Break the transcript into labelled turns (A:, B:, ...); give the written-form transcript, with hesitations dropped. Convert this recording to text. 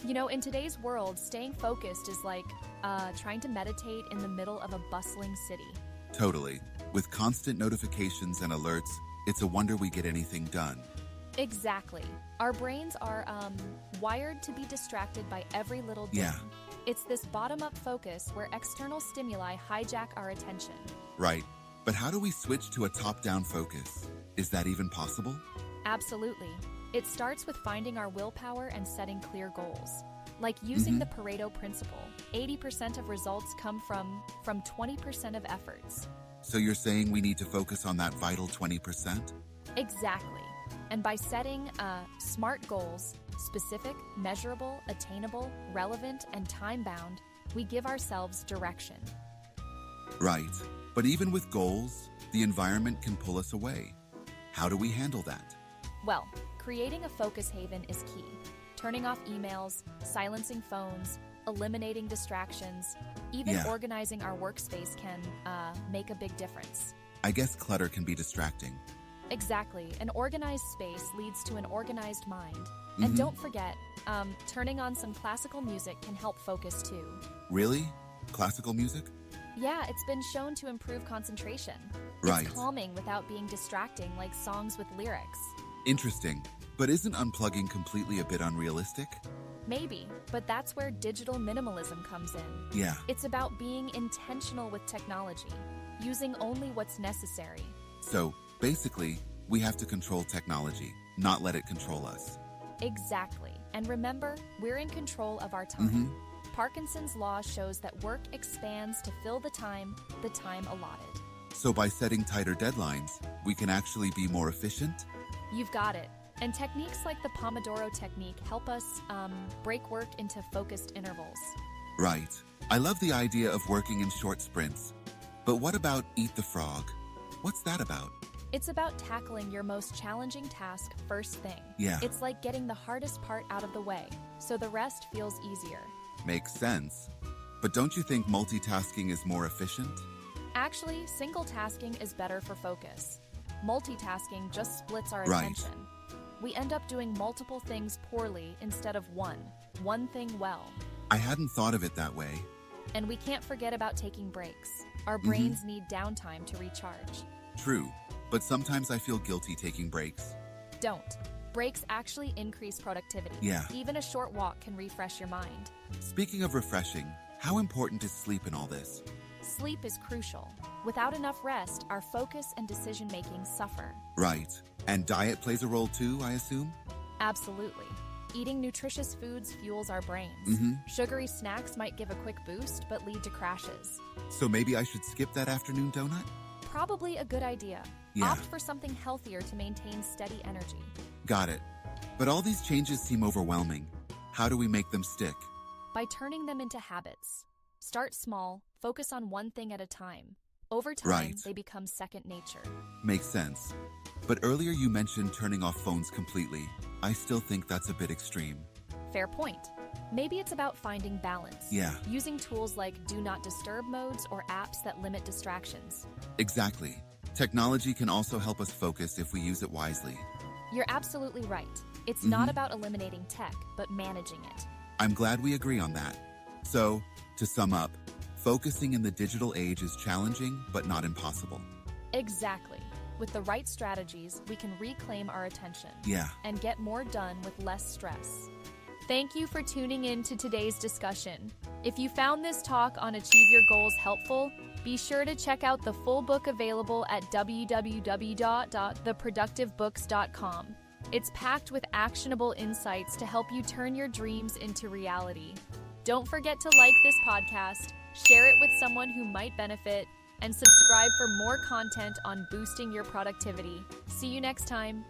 A: In today's world, staying focused is like trying to meditate in the middle of a bustling city.
B: Totally. With constant notifications and alerts, it's a wonder we get anything done.
A: Exactly. Our brains are wired to be distracted by every little ding.
B: Yeah.
A: It's this bottom-up focus where external stimuli hijack our attention.
B: Right. But how do we switch to a top-down focus? Is that even possible?
A: Absolutely. It starts with finding our willpower and setting clear goals. Like using the Pareto principle, 80% of results come from 20% of efforts.
B: So you're saying we need to focus on that vital 20%?
A: Exactly. And by setting smart goals, specific, measurable, attainable, relevant, and time-bound, we give ourselves direction.
B: Right. But even with goals, the environment can pull us away. How do we handle that?
A: Well, creating a focus haven is key. Turning off emails, silencing phones, eliminating distractions, even organizing our workspace can make a big difference.
B: I guess clutter can be distracting.
A: Exactly. An organized space leads to an organized mind. And don't forget, turning on some classical music can help focus too.
B: Really? Classical music?
A: Yeah, it's been shown to improve concentration.
B: Right.
A: It's calming without being distracting like songs with lyrics.
B: Interesting. But isn't unplugging completely a bit unrealistic?
A: Maybe, but that's where digital minimalism comes in.
B: Yeah.
A: It's about being intentional with technology, using only what's necessary.
B: So, basically, we have to control technology, not let it control us.
A: Exactly. And remember, we're in control of our time. Parkinson's law shows that work expands to fill the time allotted.
B: So by setting tighter deadlines, we can actually be more efficient?
A: You've got it. And techniques like the Pomodoro technique help us break work into focused intervals.
B: Right. I love the idea of working in short sprints. But what about Eat the Frog? What's that about?
A: It's about tackling your most challenging task first thing.
B: Yeah.
A: It's like getting the hardest part out of the way, so the rest feels easier.
B: Makes sense. But don't you think multitasking is more efficient?
A: Actually, single tasking is better for focus. Multitasking just splits our
B: Right.
A: attention. We end up doing multiple things poorly instead of one thing well.
B: I hadn't thought of it that way.
A: And we can't forget about taking breaks. Our brains need downtime to recharge.
B: True. But sometimes I feel guilty taking breaks.
A: Don't. Breaks actually increase productivity.
B: Yeah.
A: Even a short walk can refresh your mind.
B: Speaking of refreshing, how important is sleep in all this?
A: Sleep is crucial. Without enough rest, our focus and decision-making suffer.
B: Right. And diet plays a role too, I assume?
A: Absolutely. Eating nutritious foods fuels our brains. Sugary snacks might give a quick boost, but lead to crashes.
B: So maybe I should skip that afternoon donut?
A: Probably a good idea.
B: Yeah.
A: Opt for something healthier to maintain steady energy.
B: Got it. But all these changes seem overwhelming. How do we make them stick?
A: By turning them into habits. Start small, focus on one thing at a time. Over time,
B: Right.
A: they become second nature.
B: Makes sense. But earlier you mentioned turning off phones completely. I still think that's a bit extreme.
A: Fair point. Maybe it's about finding balance.
B: Yeah.
A: Using tools like do not disturb modes or apps that limit distractions.
B: Exactly. Technology can also help us focus if we use it wisely.
A: You're absolutely right. It's not about eliminating tech, but managing it.
B: I'm glad we agree on that. So, to sum up, focusing in the digital age is challenging, but not impossible.
A: Exactly. With the right strategies, we can reclaim our attention.
B: Yeah.
A: And get more done with less stress. Thank you for tuning in to today's discussion. If you found this talk on Achieve Your Goals helpful, be sure to check out the full book available at www.theproductivebooks.com. It's packed with actionable insights to help you turn your dreams into reality. Don't forget to like this podcast, share it with someone who might benefit, and subscribe for more content on boosting your productivity. See you next time.